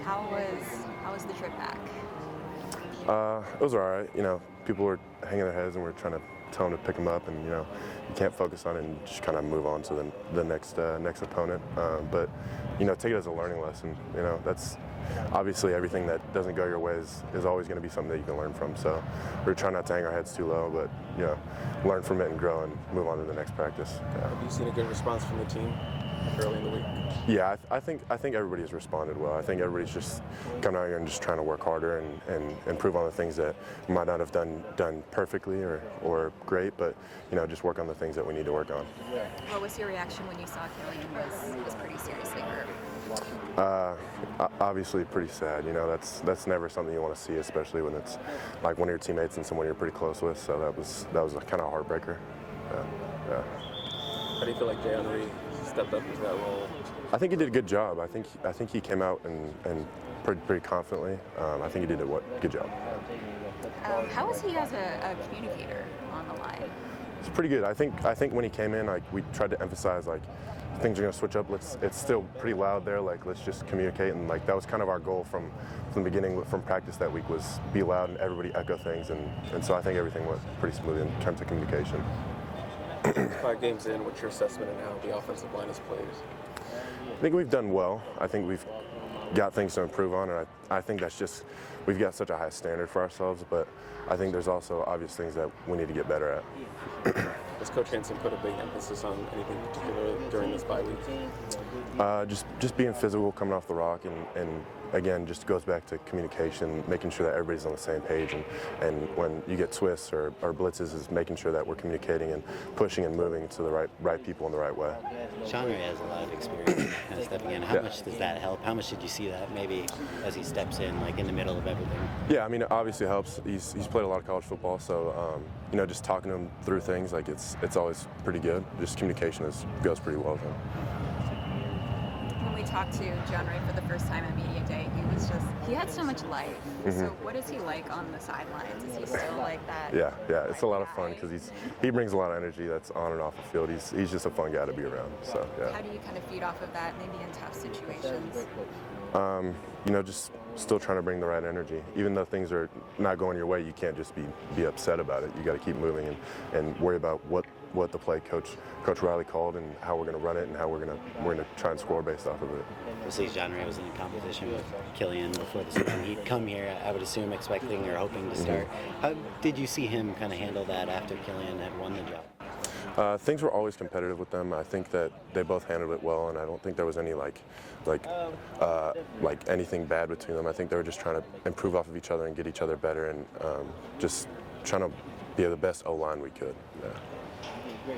How was the trip back? It was all right. People were hanging their heads, and we are trying to tell them to pick them up, and you can't focus on it and just kind of move on to the next opponent. But take it as a learning lesson. That's obviously everything that doesn't go your way is always going to be something that you can learn from. So we're trying not to hang our heads too low, but learn from it and grow and move on to the next practice. Have you seen a good response from the team early in the week? Yeah, I think everybody has responded well. I think everybody's just coming out here and just trying to work harder and improve on the things that we might not have done perfectly or great, but just work on the things that we need to work on. What was your reaction when you saw Killian was pretty seriously hurt? Obviously pretty sad. That's never something you want to see, especially when it's like one of your teammates and someone you're pretty close with. So that was kind of a heartbreaker. Yeah. How do you feel like Jay Henry stepped up into that role? I think he did a good job. I think he came out and pretty confidently. I think he did a good job. How was he as a communicator on the line? It's pretty good. I think when he came in, we tried to emphasize things are going to switch up. It's still pretty loud there. Let's just communicate, and that was kind of our goal from the beginning, from practice that week, was be loud and everybody echo things, and so I think everything went pretty smooth in terms of communication. 5 games in, what's your assessment of how the offensive line has played? I think we've done well. I think we've got things to improve on, and I think that's just, we've got such a high standard for ourselves, but I think there's also obvious things that we need to get better at. Has Coach Hansen put a big emphasis on anything particular during this bye week? Just being physical, coming off the rock, and again, just goes back to communication, making sure that everybody's on the same page, and when you get twists or blitzes, is making sure that we're communicating and pushing and moving to the right people in the right way. Sean has a lot of experience kind of stepping in. How much does that help? How much did you see that maybe as he steps in, in the middle of everything? Yeah, I mean, it obviously helps. He's played a lot of college football, so just talking to him through things, it's always pretty good. Just communication goes pretty well with him. When we talked to John Ray for the first time at media day, he had so much life. Mm-hmm. So what is he like on the sidelines? Is he still like that? Yeah, it's a lot of fun because he brings a lot of energy that's on and off the field. He's just a fun guy to be around. So yeah. How do you kind of feed off of that, maybe in tough situations? Just still trying to bring the right energy. Even though things are not going your way, you can't just be upset about it. You got to keep moving and worry about what the play Coach Riley called and how we're going to run it and how we're going to try and score based off of it. Obviously, John Ray was in a competition with Killian before the season. He'd come here, I would assume, expecting or hoping to start. Mm-hmm. How did you see him kind of handle that after Killian had won the job? Things were always competitive with them. I think that they both handled it well, and I don't think there was any like anything bad between them. I think they were just trying to improve off of each other and get each other better, and just trying to be the best O-line we could. Yeah.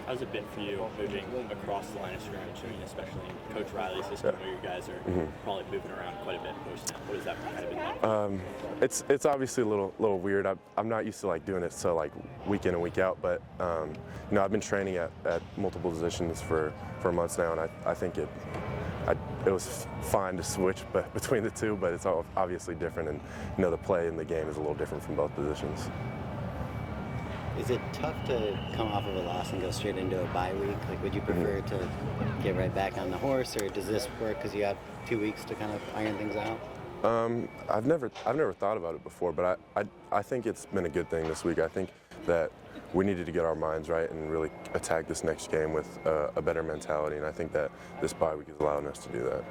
How's it been for you moving across the line of scrimmage? I mean, especially in Coach Riley's system, where you guys are probably moving around quite a bit post-snap. What has that kind of been like? It's obviously a little weird. I'm not used to doing it so week in and week out, but I've been training at multiple positions for months now, and I think it was fine to switch between the two, but it's obviously different, and the play in the game is a little different from both positions. Is it tough to come off of a loss and go straight into a bye week? Would you prefer to get right back on the horse, or does this work because you have 2 weeks to kind of iron things out? I've never thought about it before, but I think it's been a good thing this week. I think that we needed to get our minds right and really attack this next game with a better mentality, and I think that this bye week is allowing us to do that.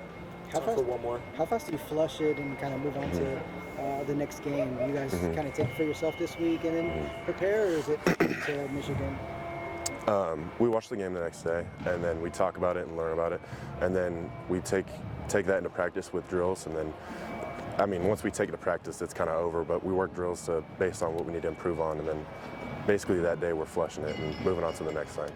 How fast do you flush it and kind of move on to the next game? You guys kind of take for yourself this week and then prepare, or is it to Michigan? We watch the game the next day, and then we talk about it and learn about it, and then we take that into practice with drills, and then, once we take it to practice, it's kind of over, but we work drills based on what we need to improve on, and then basically that day we're flushing it and moving on to the next thing.